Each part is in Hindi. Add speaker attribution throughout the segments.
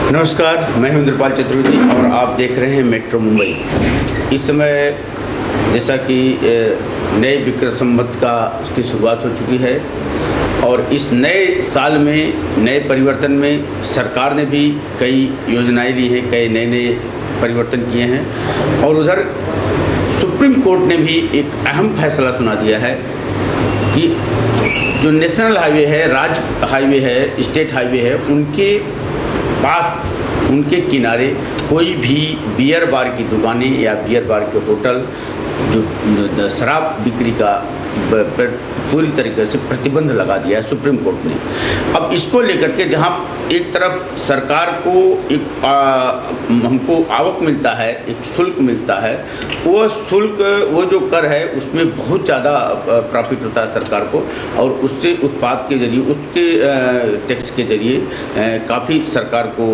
Speaker 1: नमस्कार, मैं हूं इंद्रपाल चतुर्वेदी और आप देख रहे हैं मेट्रो मुंबई। इस समय जैसा कि नए विक्रम संवत की शुरुआत हो चुकी है और इस नए साल में नए परिवर्तन में सरकार ने भी कई योजनाएं ली हैं, कई नए परिवर्तन किए हैं और उधर सुप्रीम कोर्ट ने भी एक अहम फैसला सुना दिया है कि जो नेशनल हाईवे है, राज्य हाईवे है, स्टेट हाईवे है, उनके पास, उनके किनारे कोई भी बियर बार की दुकानें या बियर बार के होटल जो शराब बिक्री का पूरी तरीके से प्रतिबंध लगा दिया है सुप्रीम कोर्ट ने। अब इसको लेकर के जहां एक तरफ सरकार को एक हमको आवक मिलता है, एक शुल्क मिलता है, वो शुल्क, वो जो कर है उसमें बहुत ज़्यादा प्रॉफिट होता है सरकार को और उससे उत्पाद के जरिए, उसके टैक्स के जरिए काफ़ी सरकार को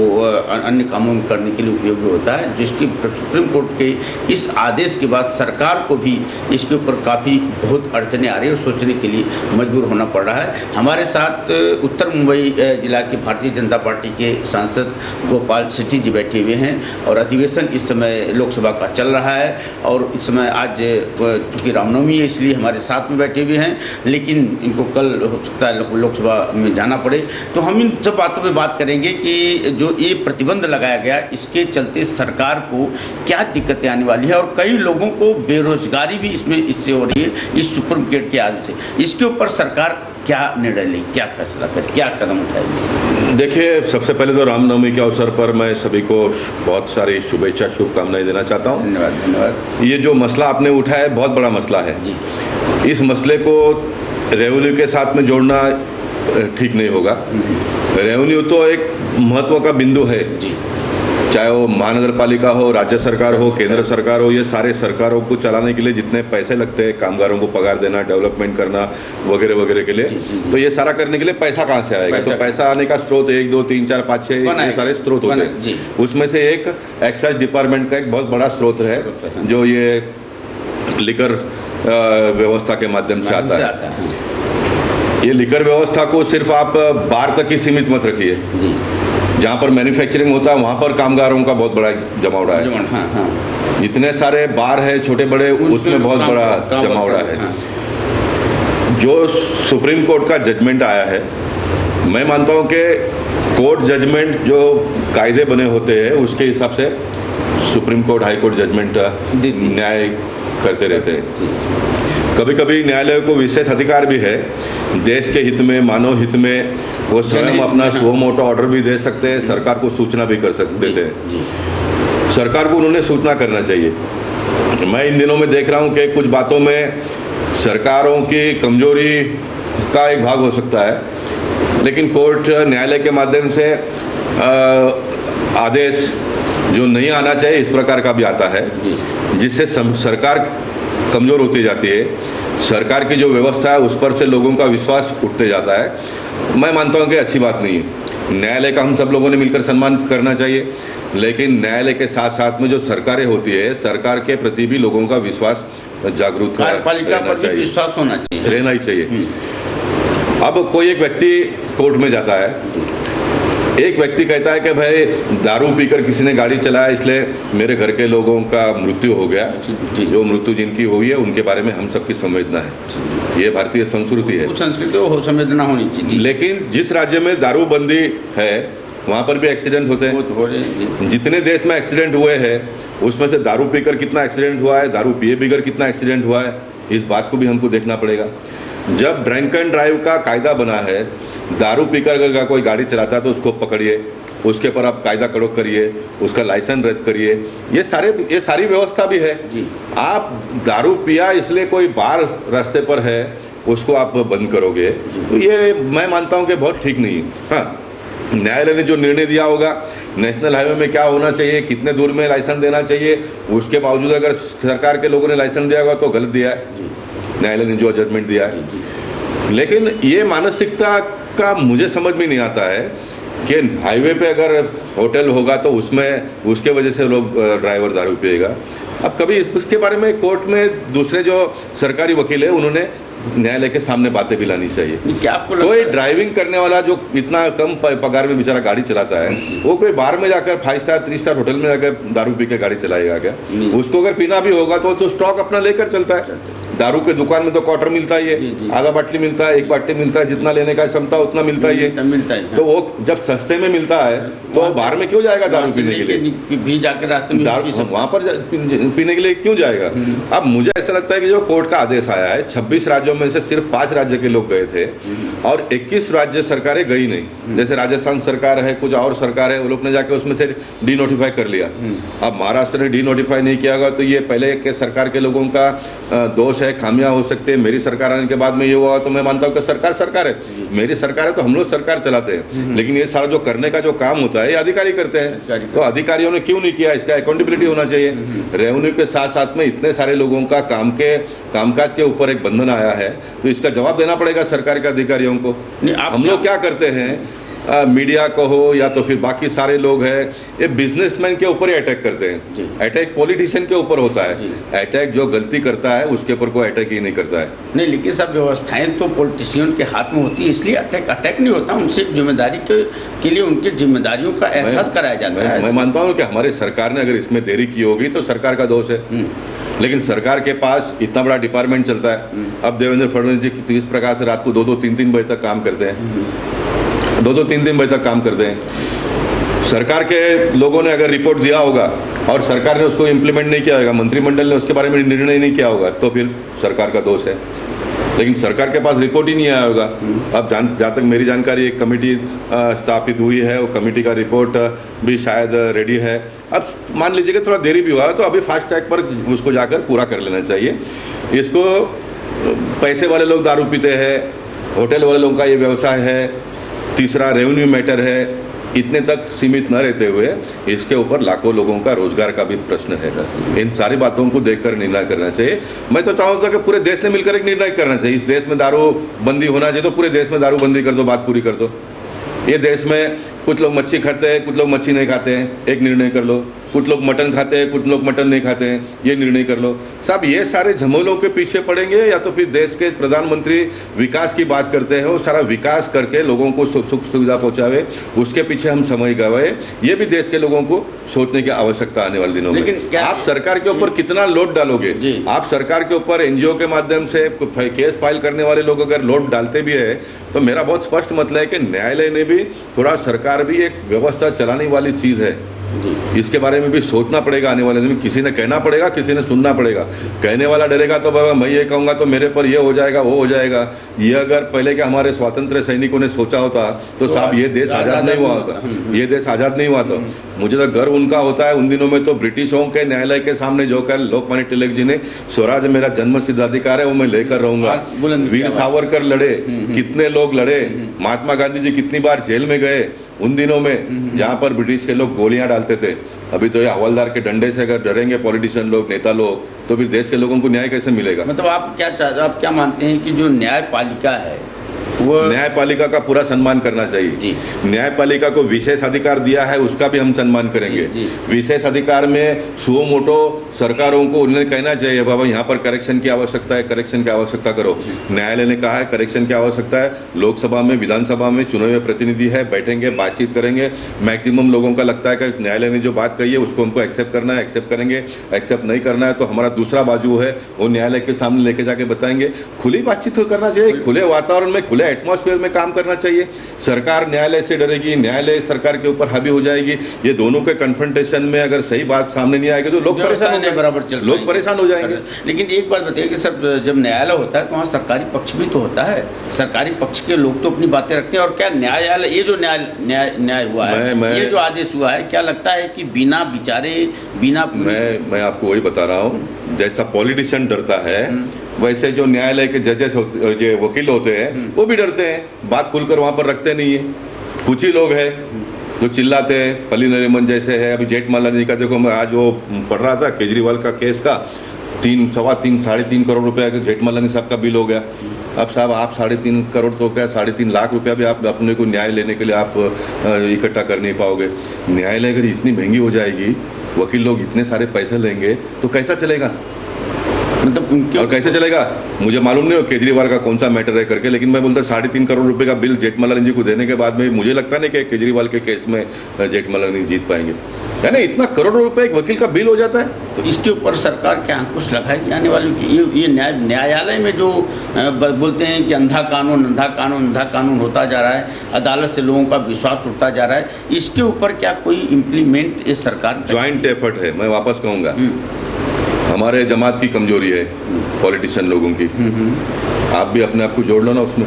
Speaker 1: अन्य कामों करने के लिए उपयोगी होता है, जिसकी सुप्रीम कोर्ट के इस आदेश के बाद सरकार को भी इसके ऊपर काफ़ी बहुत अड़चने आ रही है और सोचने के लिए मजबूर होना पड़ रहा है। हमारे साथ उत्तर मुंबई जिला के भारतीय जनता पार्टी के सांसद गोपाल सेठी जी बैठे हुए हैं और अधिवेशन इस समय लोकसभा का चल रहा है और इस समय आज चूँकि रामनवमी है इसलिए हमारे साथ में बैठे हुए हैं, लेकिन इनको कल हो सकता है लोकसभा में जाना पड़े। तो हम इन सब बातों पर बात करेंगे कि जो ये प्रतिबंध लगाया गया इसके चलते सरकार को क्या दिक्कतें आने वाली है और कई लोगों को बेरोजगारी भी इससे हो रही है इस सुप्रीम कोर्ट के आदेश से। इसके ऊपर सरकार क्या निर्णय ले, क्या फैसला करे, क्या कदम उठाएगी?
Speaker 2: देखिए, सबसे पहले तो रामनवमी के अवसर पर मैं सभी को बहुत सारी शुभेच्छा, शुभकामनाएं देना चाहता हूँ।
Speaker 1: धन्यवाद।
Speaker 2: ये जो मसला आपने उठाया है बहुत बड़ा मसला है
Speaker 1: जी।
Speaker 2: इस मसले को रेवेन्यू के साथ में जोड़ना ठीक नहीं होगा। रेवेन्यू तो एक महत्व का बिंदु है
Speaker 1: जी,
Speaker 2: चाहे वो महानगर पालिका हो, राज्य सरकार हो, केंद्र सरकार हो, ये सारे सरकारों को चलाने के लिए जितने पैसे लगते हैं, कामगारों को पगार देना, डेवलपमेंट करना वगैरह वगैरह के लिए, तो ये सारा करने के लिए पैसा कहाँ से आएगा? तो पैसा आने का स्रोत 1, 2, 3, 4, 5, 6 ये सारे स्रोत होते हैं। उसमें से एक एक्साइज डिपार्टमेंट का एक बहुत बड़ा स्रोत है जो ये लिकर व्यवस्था के माध्यम से आता है। ये लिकर व्यवस्था को सिर्फ आप बार तक ही सीमित मत रखिए। जहाँ पर मैन्युफैक्चरिंग होता है वहाँ पर कामगारों का बहुत बड़ा जमावड़ा है।
Speaker 1: हाँ।
Speaker 2: जितने सारे बार है छोटे बड़े, उसमें बहुत बड़ा जमावड़ा है।
Speaker 1: हाँ।
Speaker 2: जो सुप्रीम कोर्ट का जजमेंट आया है, मैं मानता हूँ कि कोर्ट जजमेंट जो कायदे बने होते हैं उसके हिसाब से supreme court, high court judgement न्याय करते रहते हैं। कभी कभी न्यायालय को विशेष अधिकार भी है, देश के हित में, मानव हित में वो स्वयं अपना सुओ मोटो ऑर्डर भी दे सकते हैं, सरकार को सूचना भी कर देते हैं। सरकार को उन्होंने सूचना करना चाहिए। मैं इन दिनों में देख रहा हूं कि कुछ बातों में सरकारों की कमजोरी का एक भाग हो सकता है, लेकिन कोर्ट, न्यायालय के माध्यम से आदेश जो नहीं आना चाहिए इस प्रकार का भी आता है, जिससे सरकार कमज़ोर होती जाती है। सरकार की जो व्यवस्था है उस पर से लोगों का विश्वास उठते जाता है। मैं मानता हूं कि अच्छी बात नहीं है। न्यायालय का हम सब लोगों ने मिलकर सम्मान करना चाहिए, लेकिन न्यायालय के साथ साथ में जो सरकारें होती है, सरकार के प्रति भी लोगों का विश्वास जागरूक
Speaker 1: कार्यपालिका पर भी विश्वास होना चाहिए,
Speaker 2: रहना ही चाहिए। अब कोई एक व्यक्ति कोर्ट में जाता है, एक व्यक्ति कहता है कि भाई दारू पीकर किसी ने गाड़ी चलाया इसलिए मेरे घर के लोगों का मृत्यु हो गया। जो मृत्यु जिनकी हुई है उनके बारे में हम सबकी संवेदना है, ये भारतीय संस्कृति है,
Speaker 1: संस्कृति हो, संवेदना होनी चाहिए।
Speaker 2: लेकिन जिस राज्य में दारूबंदी है वहाँ पर भी एक्सीडेंट होते हैं। जितने देश में एक्सीडेंट हुए हैं उसमें से दारू पीकर कितना एक्सीडेंट हुआ है, दारू पिए बिगर कितना एक्सीडेंट हुआ है, इस बात को भी हमको देखना पड़ेगा। जब ड्रंक एंड ड्राइव का कायदा बना है, दारू पीकर अगर कोई गाड़ी चलाता है तो उसको पकड़िए, उसके पर आप कायदा कड़क करिए, उसका लाइसेंस रद्द करिए, ये सारी व्यवस्था भी है जी। आप दारू पिया इसलिए कोई बार रास्ते पर है उसको आप बंद करोगे, तो ये मैं मानता हूँ कि बहुत ठीक नहीं है। हाँ, न्यायालय ने जो निर्णय दिया होगा, नेशनल हाईवे में क्या होना चाहिए, कितने दूर में लाइसेंस देना चाहिए, उसके बावजूद अगर सरकार के लोगों ने लाइसेंस दिया होगा तो गलत दिया है न्यायालय ने जो जजमेंट दिया है। लेकिन ये मानसिकता का मुझे समझ में नहीं आता है कि हाईवे पे अगर होटल होगा तो उसमें उसके वजह से लोग ड्राइवर दारू पिएगा, अब कभी इसके बारे में कोर्ट में दूसरे जो सरकारी वकील है उन्होंने न्यायालय के सामने बातें भी लानी चाहिए।
Speaker 1: क्या आपको
Speaker 2: कोई ड्राइविंग करने वाला जो इतना कम पगार में बेचारा गाड़ी चलाता है, वो कोई बार में जाकर 5 स्टार 3 स्टार होटल में जाकर दारू पी के गाड़ी चलाएगा क्या? उसको अगर पीना भी होगा तो स्टॉक अपना लेकर चलता है। दारू के दुकान में तो क्वार्टर मिलता ही है, आधा बाटली मिलता है, 1 बाटली मिलता है, जितना लेने का क्षमता उतना मिलता ही है, मिलता है। तो वो जब सस्ते में मिलता है तो बाहर में क्यों जाएगा दारू पीने के लिए?
Speaker 1: भी जाकर रास्ते में
Speaker 2: वहां पर पीने के लिए क्यों जाएगा? अब मुझे ऐसा लगता है कि जो कोर्ट का आदेश आया है, 26 राज्यों में से सिर्फ 5 राज्य के लोग गए थे और 21 राज्य सरकारें गई नहीं। जैसे राजस्थान सरकार है, कुछ और सरकार है, वो लोग ने जाके उसमें से डी नोटिफाई कर लिया। अब महाराष्ट्र ने डी नोटिफाई नहीं किया होगा तो ये पहले के सरकार के लोगों का दोष है, खामियां हो सकते हैं। मेरी सरकार आने के बाद में ये हुआ तो मैं मानता हूँ कि सरकार है, मेरी सरकार है तो हम लोग सरकार चलाते हैं, लेकिन ये सारा जो करने का जो काम होता है ये अधिकारी करते हैं। तो अधिकारियों ने क्यों नहीं किया? इसका अकाउंटेबिलिटी होना चाहिए। रेवेन्यू के साथ साथ में इतने सारे लोगों का कामकाज के ऊपर एक बंधन आया है तो इसका जवाब देना पड़ेगा सरकार के अधिकारियों को। हम लोग क्या करते हैं, मीडिया को हो या तो फिर बाकी सारे लोग हैं, ये बिजनेसमैन के ऊपर ही अटैक करते हैं। अटैक पॉलिटिशियन के ऊपर होता है, अटैक जो गलती करता है उसके ऊपर कोई अटैक ही नहीं करता है।
Speaker 1: नहीं, लेकिन सब व्यवस्थाएं तो पॉलिटिशियन के हाथ में होती है, इसलिए अटैक नहीं होता। उनसे जिम्मेदारी के लिए उनकी जिम्मेदारियों का एहसास कराया जाता है।
Speaker 2: मैं मानता हूँ कि हमारी सरकार ने अगर इसमें देरी की होगी तो सरकार का दोष है, लेकिन सरकार के पास इतना बड़ा डिपार्टमेंट चलता है। अब देवेंद्र फडणवीस जी किस प्रकार से रात को 2-3 बजे तक काम करते हैं, 2-3 बजे तक काम करते हैं। सरकार के लोगों ने अगर रिपोर्ट दिया होगा और सरकार ने उसको इम्प्लीमेंट नहीं किया होगा, मंत्रिमंडल ने उसके बारे में निर्णय नहीं किया होगा तो फिर सरकार का दोष है। लेकिन सरकार के पास रिपोर्ट ही नहीं आया होगा। अब जहाँ तक मेरी जानकारी, एक कमेटी स्थापित हुई है, वो कमेटी का रिपोर्ट भी शायद रेडी है। अब मान लीजिए कि थोड़ा देरी भी हुआ है तो अभी फास्ट ट्रैक पर उसको जाकर पूरा कर लेना चाहिए। इसको पैसे वाले लोग दारू पीते हैं, होटल वाले लोगों का ये व्यवसाय है, तीसरा रेवेन्यू मैटर है, इतने तक सीमित न रहते हुए इसके ऊपर लाखों लोगों का रोजगार का भी प्रश्न है। इन सारी बातों को देखकर निर्णय करना चाहिए। मैं तो चाहूँगा कि पूरे देश ने मिलकर एक निर्णय करना चाहिए। इस देश में दारू बंदी होना चाहिए तो पूरे देश में दारू बंदी कर दो, बात पूरी कर दो। ये देश में कुछ लोग मच्छी खाते हैं, कुछ लोग मच्छी नहीं खाते हैं, एक निर्णय कर लो। कुछ लोग मटन खाते हैं, कुछ लोग मटन नहीं खाते हैं, ये निर्णय कर लो। साहब ये सारे झमेलों के पीछे पड़ेंगे या तो फिर देश के प्रधानमंत्री विकास की बात करते हैं, वो सारा विकास करके लोगों को सुख सुविधा पहुंचावे, उसके पीछे हम समय गवाए। ये भी देश के लोगों को सोचने की आवश्यकता आने वाले दिनों में। लेकिन आप सरकार के ऊपर कितना लोड डालोगे? आप सरकार के ऊपर एनजीओ के माध्यम से केस फाइल करने वाले लोग अगर लोड डालते भी है तो मेरा बहुत स्पष्ट मतलब है कि न्यायालय ने भी थोड़ा, सरकार भी एक व्यवस्था चलाने वाली चीज है, इसके बारे में भी सोचना पड़ेगा। आने वाले दिन में किसी ने कहना पड़ेगा, किसी ने सुनना पड़ेगा। कहने वाला डरेगा तो बाबा मैं ये कहूँगा तो मेरे पर ये हो जाएगा, वो हो जाएगा। ये अगर पहले के हमारे स्वतंत्र सैनिकों ने सोचा होता तो साहब ये देश आज़ाद नहीं हुआ होता, ये देश आज़ाद नहीं हुआ। तो मुझे तो गर्व उनका होता है, उन दिनों में तो ब्रिटिशों के न्यायालय के सामने जो कल लोकमान्य तिलक जी ने स्वराज मेरा जन्म सिद्ध अधिकार है वो मैं लेकर रहूंगा, वीर सावरकर लड़े, कितने लोग लड़े, महात्मा गांधी जी कितनी बार जेल में गए उन दिनों में जहाँ पर ब्रिटिश के लोग गोलियां डालते थे। अभी तो ये हवलदार के डंडे से अगर डरेंगे पॉलिटिशियन लोग, नेता लोग, तो फिर देश के लोगों को न्याय कैसे मिलेगा?
Speaker 1: मतलब आप क्या मानते हैं कि जो न्यायपालिका है वो
Speaker 2: न्यायपालिका का पूरा सम्मान करना चाहिए। न्यायपालिका को विशेष अधिकार दिया है, उसका भी हम सम्मान करेंगे। विशेष अधिकार में सुओ मोटो सरकारों को उन्हें कहना चाहिए बाबा यहाँ पर करेक्शन की आवश्यकता है, करेक्शन की आवश्यकता करो। न्यायालय ने कहा है करेक्शन की आवश्यकता है, लोकसभा में विधानसभा में चुने हुए प्रतिनिधि है, बैठेंगे, बातचीत करेंगे। मैक्सिमम लोगों का लगता है कि न्यायालय ने जो बात कही है उसको हमको एक्सेप्ट करना है, एक्सेप्ट करेंगे। एक्सेप्ट नहीं करना है तो हमारा दूसरा बाजू है वो न्यायालय के सामने लेके जाके बताएंगे। खुली बातचीत करना चाहिए, खुले वातावरण में, खुले एटमॉस्फेयर में काम करना चाहिए। सरकार न्यायालय से डरेगी, न्यायालय सरकार के ऊपर हावी हो जाएगी। ये दोनों के कन्फ्रंटेशन में अगर सही बात सामने नहीं आएगी तो लोग परेशान हो जाएंगे।
Speaker 1: लेकिन एक बात बताइए कि सर जब न्यायालय होता है तो वहाँ सरकारी पक्ष भी तो होता है, सरकारी पक्ष के लोग तो अपनी बातें रखते हैं। और क्या न्यायालय ये जो न्याय हुआ है, ये जो आदेश हुआ है, क्या लगता है कि बिना मैं
Speaker 2: आपको वही बता रहा हूँ, जैसा पॉलिटिशियन डरता है वैसे जो न्यायालय के जजेस जो वकील होते हैं वो भी डरते हैं, बात खुलकर वहाँ पर रखते नहीं है। कुछ ही लोग हैं जो चिल्लाते हैं, फली नरीमन जैसे है। अभी जेठमलानी का देखो, मैं आज वो पढ़ रहा था केजरीवाल का केस का, 3.5-3.5 करोड़ रुपया जेठमलानी साहब का बिल हो गया। अब साहब आप 3.5 करोड़ तो क्या 3.5 लाख रुपया भी आप अपने को न्याय लेने के लिए आप इकट्ठा कर नहीं पाओगे। न्यायालय अगर इतनी महंगी हो जाएगी वकील लोग इतने सारे पैसे लेंगे तो कैसा चलेगा,
Speaker 1: मतलब
Speaker 2: और कैसे चलेगा? मुझे मालूम नहीं हो केजरीवाल का कौन सा मैटर है करके, लेकिन मैं बोलता 3.5 करोड़ रुपए का बिल जेठमलानी जी को देने के बाद में मुझे लगता नहीं कि केजरीवाल के केस में जेठमलानी जीत पाएंगे, है ना? इतना करोड़ों रुपए एक वकील का बिल हो जाता है।
Speaker 1: तो इसके ऊपर सरकार क्या अंकुश लगाएगी आने वालों की? ये न्यायालय में जो बोलते हैं कि अंधा कानून होता जा रहा है, अदालत से लोगों का विश्वास उठता जा रहा है, इसके ऊपर क्या कोई इम्प्लीमेंट ये सरकार?
Speaker 2: ज्वाइंट एफर्ट है, मैं वापस कहूँगा, हमारे जमात की कमजोरी है पॉलिटिशियन लोगों की। आप भी अपने आप को जोड़ लो ना उसमें।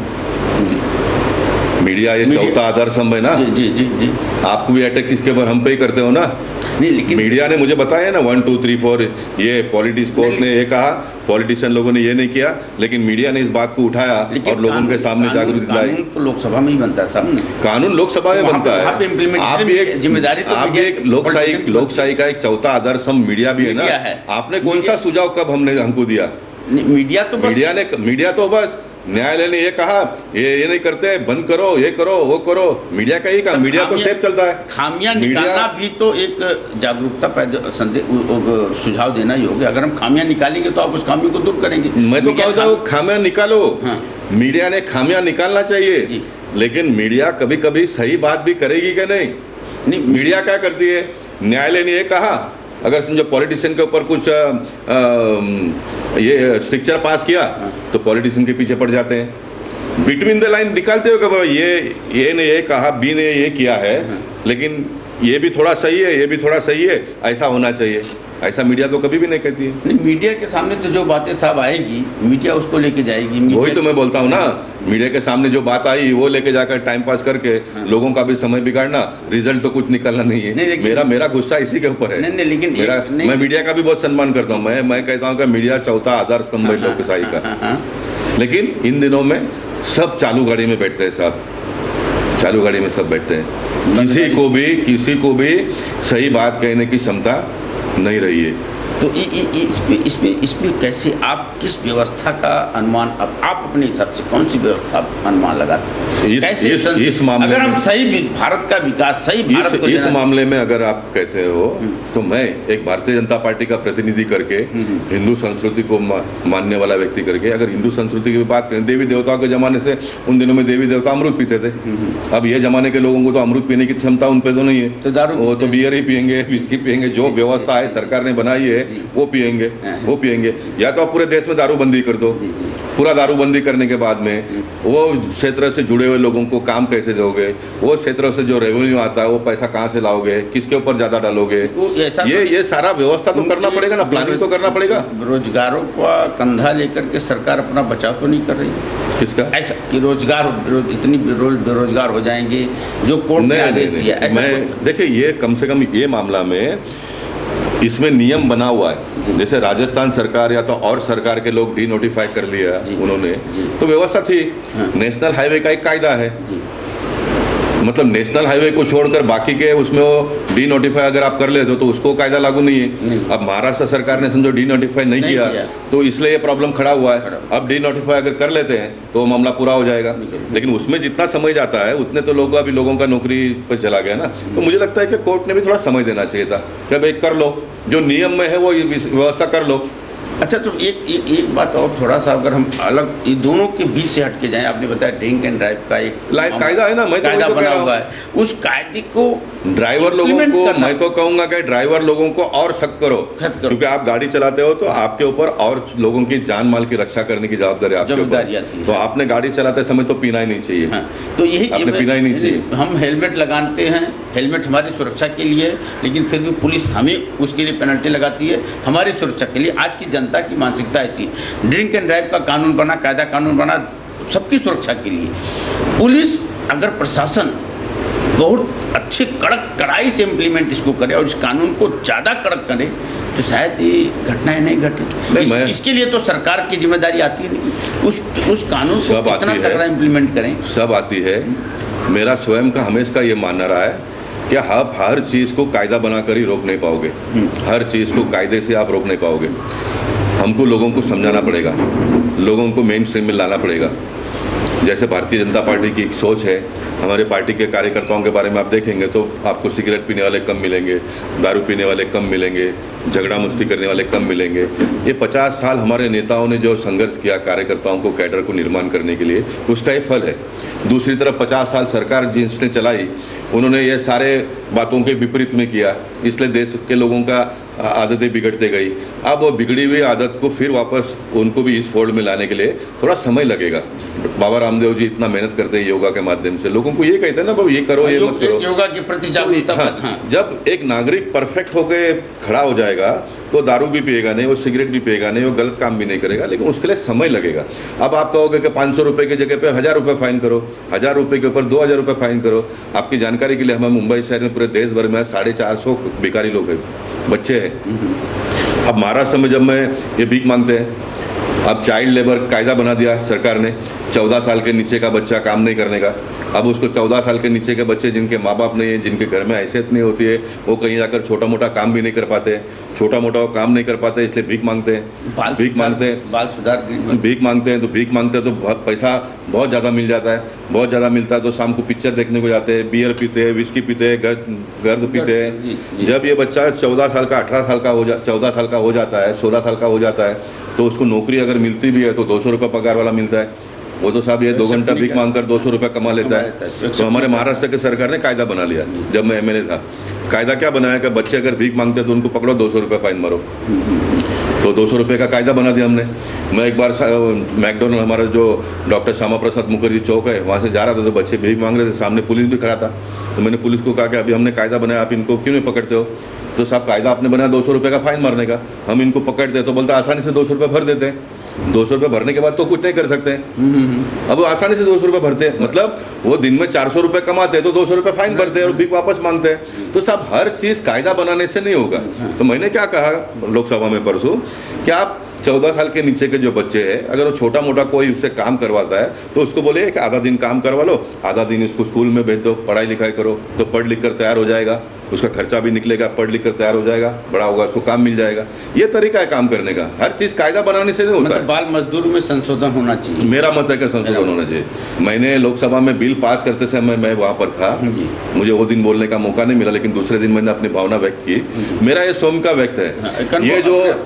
Speaker 2: मीडिया ये चौथा आधार स्तंभ है ना।
Speaker 1: जी जी जी।
Speaker 2: आपको भी अटैक किसके ऊपर, हम पे ही करते हो ना।
Speaker 1: नहीं, लेकिन
Speaker 2: मीडिया ने मुझे बताया ना 1 2 3 4 ये पॉलिटिक्स कोर्ट ने ये कहा, पॉलिटिशियन लोगों ने ये नहीं किया, लेकिन मीडिया ने इस बात को उठाया और लोगों के सामने जागरूकता दिलाई।
Speaker 1: कानून तो लोकसभा में ही बनता है साहब,
Speaker 2: कानून लोकसभा में बनता है।
Speaker 1: आप भी एक जिम्मेदारी,
Speaker 2: आप भी एक लोकशाही का एक चौथा आधार स्तंभ मीडिया भी है ना। आपने कौन सा सुझाव कब हमको दिया? मीडिया तो बस न्यायालय ने ये कहा ये नहीं करते, बंद करो, ये करो, वो करो, मीडिया का ही काम। मीडिया तो सेफ चलता है।
Speaker 1: खामियां निकालना भी तो एक जागरूकता पैदा सुझाव देना ही होगा। अगर हम खामियां निकालेंगे तो आप उस खामियों को दूर करेंगे।
Speaker 2: मैं तो कहता हूँ खामियां निकालो। हाँ। मीडिया ने खामियां निकालना चाहिए, लेकिन मीडिया कभी कभी सही बात भी करेगी क्या? नहीं, मीडिया क्या करती है? न्यायालय ने ये कहा, अगर समझो पॉलिटिशियन के ऊपर कुछ ये स्ट्रिक्चर पास किया तो पॉलिटिशियन के पीछे पड़ जाते हैं। बिटवीन द लाइन निकालते हो कि भाई ये ने ये कहा, बी ने ये किया है, लेकिन ये भी थोड़ा सही है, ये भी थोड़ा सही है, ऐसा होना चाहिए। ऐसा मीडिया तो कभी भी नहीं कहती है।
Speaker 1: नहीं, मीडिया के सामने तो जो बातें साहब आएगी, मीडिया उसको लेके जाएगी।
Speaker 2: वही तो मैं बोलता हूँ ना, मीडिया के सामने जो बात आई वो लेके जाकर टाइम पास करके लोगों का भी समय बिगाड़ना, रिजल्ट तो कुछ निकलना नहीं है। मेरा गुस्सा इसी के ऊपर है।
Speaker 1: लेकिन
Speaker 2: मैं मीडिया का भी बहुत सम्मान करता हूँ। मैं कहता हूँ कि मीडिया चौथा आधार स्तंभ है लोकशाही का। लेकिन इन दिनों में सब चालू गाड़ी में बैठते हैं साहब, चालू गाड़ी में सब बैठते हैं। किसी को भी सही बात कहने की क्षमता नहीं रही है।
Speaker 1: तो इसमें कैसे आप किस व्यवस्था का अनुमान, आप अपने हिसाब से कौन सी व्यवस्था अनुमान लगाते हैं?
Speaker 2: इस मामले
Speaker 1: अगर हम सही भारत का विकास, सही भारत को
Speaker 2: इस मामले में अगर आप कहते हो तो मैं एक भारतीय जनता पार्टी का प्रतिनिधि करके, हिंदू संस्कृति को मानने वाला व्यक्ति करके, अगर हिंदू संस्कृति की बात करें, देवी देवताओं के जमाने से, उन दिनों में देवी देवता अमृत पीते थे। अब ये जमाने के लोगों को तो अमृत पीने की क्षमता उन पे तो नहीं है, तो दारू, वो तो बियर ही पियेंगे, विस्की पियेंगे। जो व्यवस्था है सरकार ने बनाई है वो पियेंगे। या तो आप पूरे देश में दारूबंदी कर दो। पूरा दारूबंदी करने के बाद में वो क्षेत्र से जुड़े हुए लोगों को काम कैसे दोगे? वो क्षेत्र से जो रेवेन्यू आता है वो पैसा कहाँ से लाओगे? किसके ऊपर ज्यादा डालोगे? ये सारा व्यवस्था तो करना पड़ेगा ना, प्लानिंग तो करना पड़ेगा।
Speaker 1: रोजगारों का कंधा लेकर के सरकार अपना बचाव तो नहीं कर रही।
Speaker 2: किसका?
Speaker 1: ऐसा कि इतनी बेरोजगार हो जाएंगे जो कोर्ट ने आदेश दिया।
Speaker 2: मैं देखिए, ये कम से कम ये मामला में इसमें नियम बना हुआ है। जैसे राजस्थान सरकार या तो और सरकार के लोग डीनोटिफाई कर लिया उन्होंने, तो व्यवस्था थी। नेशनल हाईवे का एक कायदा है, मतलब नेशनल हाईवे को छोड़कर बाकी के उसमें वो डीनोटिफाई अगर आप कर लेते हो तो उसको कायदा लागू नहीं है। अब महाराष्ट्र सरकार ने समझो डीनोटिफाई नहीं किया तो इसलिए ये प्रॉब्लम खड़ा हुआ है। अब डीनोटिफाई अगर कर लेते हैं तो मामला पूरा हो जाएगा, लेकिन उसमें जितना समय जाता है उतने तो लोगों का नौकरी पर चला गया ना। तो मुझे लगता है कि कोर्ट ने भी थोड़ा समय देना चाहिए था कि भाई कर लो, जो नियम में है वो व्यवस्था कर लो।
Speaker 1: अच्छा, तो एक बात और, थोड़ा सा अगर हम अलग ये दोनों के बीच से हट के जाएं, आपने बताया ड्रिंक एंड ड्राइव का एक
Speaker 2: कायदा है ना, मैं
Speaker 1: कायदा बना हुआ है, उस कायदे को
Speaker 2: ड्राइवर लोगों को, मैं तो कहूंगा कि ड्राइवर लोगों को और सख्त करो, क्योंकि आप गाड़ी चलाते हो तो आपके ऊपर और लोगों की जान माल की रक्षा करने की जवाबदारी आती है। तो आपने गाड़ी चलाते समय तो पीना ही नहीं चाहिए।
Speaker 1: तो यही
Speaker 2: आपने पीना ही नहीं चाहिए।
Speaker 1: हम हेलमेट लगाते हैं, हेलमेट हमारी सुरक्षा के लिए, लेकिन फिर भी पुलिस हमें उसके लिए पेनल्टी लगाती है हमारी सुरक्षा के लिए। आज की जनता की मानसिकता ऐसी, ड्रिंक एंड ड्राइव का कानून बना, कायदा कानून बना सबकी सुरक्षा के लिए। पुलिस, अगर प्रशासन बहुत अच्छे कड़क कड़ाई से इम्प्लीमेंट इसको करे और इस कानून को ज़्यादा कड़क करे तो शायद ये घटनाएं नहीं घटे। इसके लिए तो सरकार की जिम्मेदारी आती है नहीं, उस कानून को कितना तगड़ा इम्प्लीमेंट करें।
Speaker 2: सब आती है। मेरा स्वयं का हमेशा ये मानना रहा है कि आप हर चीज़ को कायदा बनाकर ही रोक नहीं पाओगे। हर चीज़ को कायदे से आप रोक नहीं पाओगे। हमको लोगों को समझाना पड़ेगा, लोगों को मेन स्ट्रीम में लाना पड़ेगा। जैसे भारतीय जनता पार्टी की एक सोच है, हमारे पार्टी के कार्यकर्ताओं के बारे में आप देखेंगे तो आपको सिगरेट पीने वाले कम मिलेंगे, दारू पीने वाले कम मिलेंगे, झगड़ा मस्ती करने वाले कम मिलेंगे। ये 50 साल हमारे नेताओं ने जो संघर्ष किया कार्यकर्ताओं को, कैडर को निर्माण करने के लिए, उसका ये फल है। दूसरी तरफ 50 साल सरकार जिसने चलाई उन्होंने ये सारे बातों के विपरीत में किया, इसलिए देश के लोगों का आदतें बिगड़ते गई। अब वो बिगड़ी हुई आदत को फिर वापस उनको भी इस फोल्ड में लाने के लिए थोड़ा समय लगेगा। बाबा रामदेव जी इतना मेहनत करते हैं योगा के माध्यम से, लोगों को ये कहते हैं ना भाई ये करो ये मत करो,
Speaker 1: योगा के प्रति जागरूकता।
Speaker 2: हाँ, जब एक नागरिक परफेक्ट होके खड़ा हो जाएगा तो दारू भी पिएगा नहीं, वो सिगरेट भी पिएगा नहीं, वो गलत काम भी नहीं करेगा, लेकिन उसके लिए समय लगेगा। अब आप कहोगे कि 500 रुपये की जगह पे 1000 रुपये फाइन करो, 1000 रुपये के ऊपर 2000 रुपये फाइन करो। आपकी जानकारी के लिए हमें मुंबई शहर में पूरे देश भर में 450 भिखारी लोग हैं, बच्चे हैं। अब महाराष्ट्र में जब मैं ये भीख मांगते हैं, अब चाइल्ड लेबर कायदा बना दिया सरकार ने, 14 साल के नीचे का बच्चा काम नहीं करने का। अब उसको 14 साल के नीचे के बच्चे जिनके माँ बाप नहीं है, जिनके घर में हैसियत नहीं होती है, वो कहीं जाकर छोटा मोटा काम भी नहीं कर पाते, छोटा मोटा वो काम नहीं कर पाते, इसलिए भीख मांगते हैं, भीख मांगते हैं,
Speaker 1: बाल सुधार
Speaker 2: भीख मांगते हैं। तो भीख मांगते हैं तो बहुत पैसा बहुत ज़्यादा मिल जाता है, बहुत ज़्यादा मिलता है तो शाम को पिक्चर देखने को जाते हैं, बियर पीते हैं, विस्की पीते हैं, गर्द पीते हैं। जब ये बच्चा 14 साल का 18 साल का 14 साल का हो जाता है, 16 साल का हो जाता है, तो उसको नौकरी अगर मिलती भी है तो 200 रुपये पगार वाला मिलता है। वो तो साहब ये 2 घंटा भीख मांगकर 200 रुपये कमा लेता है। तो हमारे महाराष्ट्र की सरकार ने कायदा बना लिया, जब मैं एमएलए था, कायदा क्या बनाया कि बच्चे अगर भीख मांगते तो उनको पकड़ो, 200 रुपये फाइन मारो। तो 200 रुपये का कायदा बना दिया हमने। मैं एक बार मैकडोनल्ड, हमारा जो डॉक्टर श्यामा प्रसाद मुखर्जी चौक है, वहाँ से जा रहा था तो बच्चे भीख मांग रहे थे, सामने पुलिस भी खड़ा था। तो मैंने पुलिस को कहा कि अभी हमने कायदा बनाया, आप इनको क्यों नहीं पकड़ते हो? तो साहब कायदा आपने बनाया 200 रुपये का फाइन मारने का, हम इनको पकड़ते तो बोलते आसानी से 200 रुपये भर देते हैं। 200 रुपये भरने के बाद तो कुछ नहीं कर सकते हैं। अब आसानी से 200 रुपये भरते हैं, मतलब वो दिन में 400 रुपये कमाते हैं तो 200 रुपये फाइन भरते हैं और भीख वापस मांगते हैं। तो साहब हर चीज़ कायदा बनाने से नहीं होगा। तो मैंने क्या कहा लोकसभा में परसों कि आप 14 साल के नीचे के जो बच्चे हैं, अगर वो छोटा मोटा कोई उससे काम करवाता है तो उसको बोले कि आधा दिन काम करवा लो, आधा दिन इसको स्कूल में भेज दो, पढ़ाई लिखाई करो, तो पढ़ लिख कर तैयार हो जाएगा, उसका खर्चा भी निकलेगा, पढ़ लिख कर तैयार हो जाएगा, बड़ा होगा, उसको काम मिल जाएगा। ये तरीका है काम करने का। हर चीज़ कायदा बनाने से नहीं होता
Speaker 1: मतलब बाल मजदूर में संशोधन होना चाहिए।
Speaker 2: मेरा मत है कि संशोधन होना चाहिए। मैंने लोकसभा में बिल पास करते समय मैं वहाँ पर था, मुझे वो दिन बोलने का मौका नहीं मिला, लेकिन दूसरे दिन मैंने अपनी भावना व्यक्त की। मेरा ये स्वयं का व्यक्त है।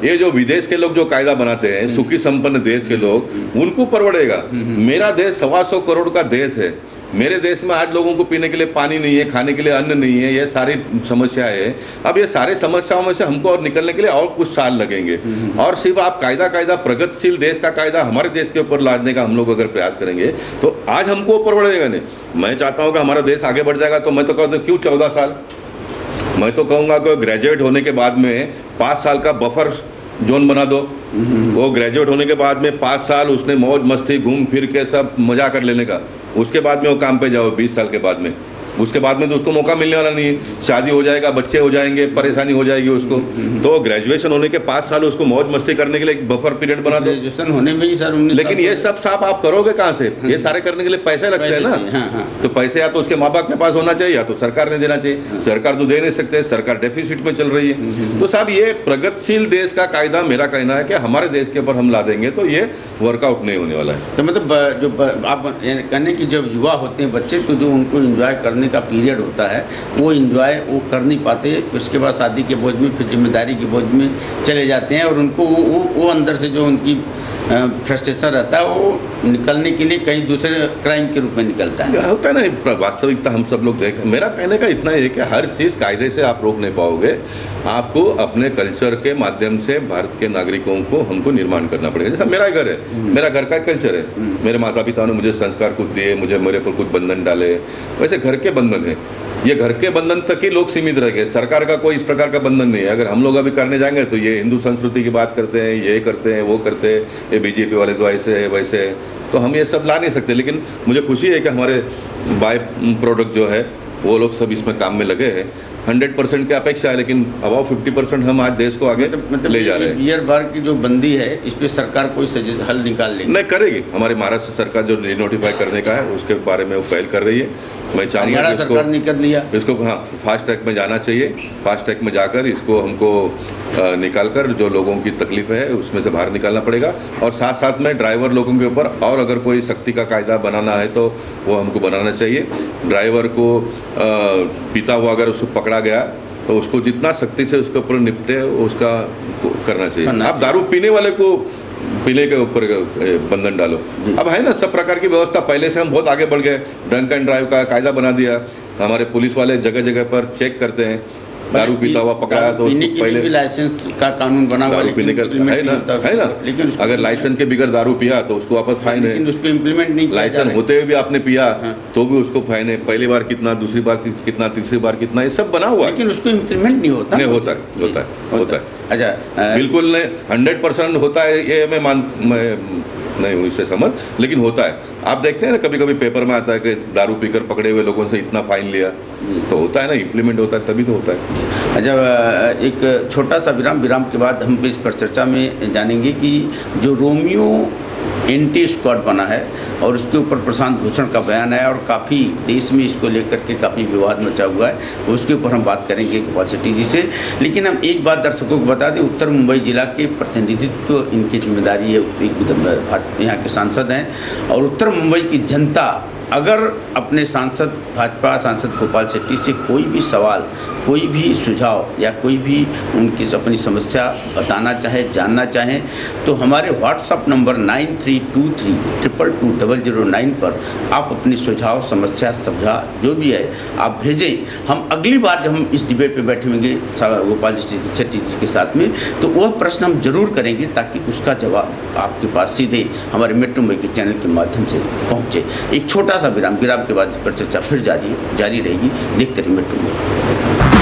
Speaker 2: ये जो विदेश के लोग जो कायदा बनाते हैं, सुखी संपन्न देश के लोग, उनको परवड़ेगा। मेरा देश 125 करोड़ का देश है। मेरे देश में आज लोगों को पीने के लिए पानी नहीं है, खाने के लिए अन्न नहीं है, ये सारी समस्याएं है। अब ये सारी समस्याओं में से हमको और निकलने के लिए और कुछ साल लगेंगे। और सिर्फ आप कायदा प्रगतिशील देश का कायदा हमारे देश के ऊपर लादने का हम लोग अगर प्रयास करेंगे तो आज हमको परवड़ेगा नहीं। मैं चाहता हूँ कि हमारा देश आगे बढ़ जाएगा, तो मैं तो कहता हूँ क्यों 14 साल, मैं तो कहूँगा कि ग्रेजुएट होने के बाद में 5 साल का बफर जोन बना दो। वो ग्रेजुएट होने के बाद में 5 साल उसने मौज मस्ती घूम फिर के सब मजा कर लेने का, उसके बाद में वो काम पे जाओ 20 साल के बाद में। उसके बाद में तो उसको मौका मिलने वाला नहीं है, शादी हो जाएगा, बच्चे हो जाएंगे, परेशानी हो जाएगी उसको। तो ग्रेजुएशन होने के 5 साल उसको मौज मस्ती करने के लिए एक बफर पीरियड बना दो।
Speaker 1: ग्रेजुएशन होने में ही सर 19
Speaker 2: लेकिन ये सब साफ आप करोगे कहाँ से? ये सारे करने के लिए पैसे लगते हैं ना। तो पैसे या तो उसके माँ बाप के पास होना चाहिए या तो सरकार ने देना चाहिए। सरकार तो दे नहीं सकते, सरकार डेफिसिट में चल रही है। तो साहब ये प्रगतिशील देश का कायदा, मेरा कहना है कि हमारे देश के ऊपर हम ला देंगे तो ये वर्कआउट नहीं होने वाला है।
Speaker 1: तो मतलब जो आप कहने की जब युवा होते हैं बच्चे, तो जो उनको एंजॉय करने का पीरियड होता है वो एंजॉय वो कर नहीं पाते, उसके बाद शादी के बोझ में, फिर जिम्मेदारी के बोझ में चले जाते हैं और उनको वो अंदर से जो उनकी फ्रस्ट्रेशन रहता है वो निकलने के लिए कहीं दूसरे क्राइम के रूप में निकलता है।
Speaker 2: होता है ना, वास्तविकता हम सब लोग देख। मेरा कहने का इतना ही है कि हर चीज़ कायदे से आप रोक नहीं पाओगे। आपको अपने कल्चर के माध्यम से भारत के नागरिकों को हमको निर्माण करना पड़ेगा। जैसा मेरा घर है, मेरा घर का कल्चर है, मेरे माता पिता ने मुझे संस्कार कुछ दिए, मुझे मेरे पर कुछ बंधन डाले, वैसे घर के बंधन है। ये घर के बंधन तक ही लोग सीमित रह गए, सरकार का कोई इस प्रकार का बंधन नहीं है। अगर हम लोग अभी करने जाएंगे तो ये हिंदू संस्कृति की बात करते हैं, ये करते हैं, वो करते हैं, ये बीजेपी वाले तो ऐसे है वैसे है, तो हम ये सब ला नहीं सकते। लेकिन मुझे खुशी है कि हमारे बाय प्रोडक्ट जो है वो लोग सब इसमें काम में लगे हैं। 100% की अपेक्षा है, लेकिन अबाउ 50% हम आज देश को आगे ले जा रहे हैं।
Speaker 1: बियर बार की जो बंदी है इस पर सरकार कोई हल निकाल लेगी?
Speaker 2: नहीं करेगी। हमारी महाराष्ट्र सरकार जो रिनोटिफाई करने का है उसके बारे में वो पहल कर रही है। मैं चाहूँगा
Speaker 1: सरकार ने कर लिया
Speaker 2: इसको, हाँ, फास्ट ट्रैक में जाना चाहिए। फास्ट ट्रैक में जाकर इसको हमको निकालकर जो लोगों की तकलीफ है उसमें से बाहर निकालना पड़ेगा। और साथ साथ में ड्राइवर लोगों के ऊपर और अगर कोई सख्ती का कायदा बनाना है तो वो हमको बनाना चाहिए। ड्राइवर को पीता हुआ अगर उसको पकड़ा गया तो उसको जितना सख्ती से उसके ऊपर निपटे उसका करना चाहिए। आप दारू पीने वाले को पीने के ऊपर बंधन डालो। अब है ना सब प्रकार की व्यवस्था, पहले से हम बहुत आगे बढ़ गए। ड्रंक एंड ड्राइव का कायदा बना दिया, हमारे पुलिस वाले जगह जगह पर चेक करते हैं, दारू पीता हुआ पकड़ा तो
Speaker 1: पहले लाइसेंस का कानून बना हुआ
Speaker 2: दारू पीने का है ना,
Speaker 1: लेकिन
Speaker 2: अगर लाइसेंस के बगैर दारू पिया तो उसको वापस फाइन है।
Speaker 1: लेकिन उसको इम्प्लीमेंट नहीं किया जा रहा
Speaker 2: लाइसेंस
Speaker 1: है।
Speaker 2: होते हुए भी आपने पिया
Speaker 1: हाँ।
Speaker 2: तो भी उसको फाइन है। पहली बार कितना, दूसरी बार कितना, तीसरी बार कितना, ये सब बना हुआ है।
Speaker 1: लेकिन उसको इम्प्लीमेंट नहीं होता।
Speaker 2: नहीं होता है।
Speaker 1: अच्छा,
Speaker 2: बिल्कुल नहीं 100% होता है ये मैं नहीं हूँ इससे समझ, लेकिन होता है। आप देखते हैं ना कभी कभी पेपर में आता है कि दारू पीकर पकड़े हुए लोगों से इतना फाइन लिया, तो होता है ना, इम्प्लीमेंट होता है तभी तो होता है।
Speaker 1: अच्छा, एक छोटा सा विराम के बाद हम इस पर चर्चा में जानेंगे कि जो रोमियो एंटी स्क्वाड बना है और उसके ऊपर प्रशांत भूषण का बयान है और काफ़ी देश में इसको लेकर के काफ़ी विवाद मचा हुआ है, उसके ऊपर हम बात करेंगे गोपाल शेट्टी जी से। लेकिन हम एक बात दर्शकों को बता दें, उत्तर मुंबई जिला के प्रतिनिधित्व इनकी जिम्मेदारी है, एक यहाँ के सांसद हैं और उत्तर मुंबई की जनता अगर अपने सांसद, भाजपा सांसद गोपाल शेट्टी से कोई भी सवाल, कोई भी सुझाव या कोई भी उनकी अपनी समस्या बताना चाहे, जानना चाहें, तो हमारे व्हाट्सअप नंबर 9323220009 पर आप अपनी सुझाव, समस्या, सुझाव जो भी है आप भेजें। हम अगली बार जब हम इस डिबेट पे बैठे होंगे गोपाल शेट्टी जी के साथ में, तो वह प्रश्न हम जरूर करेंगे ताकि उसका जवाब आपके पास सीधे हमारे मेट्रो मुंबई के चैनल के माध्यम से पहुँचे। एक छोटा सा विराम के बाद इस पर चर्चा फिर जारी रहेगी। देखते रहिए मेट्रो मुंबई।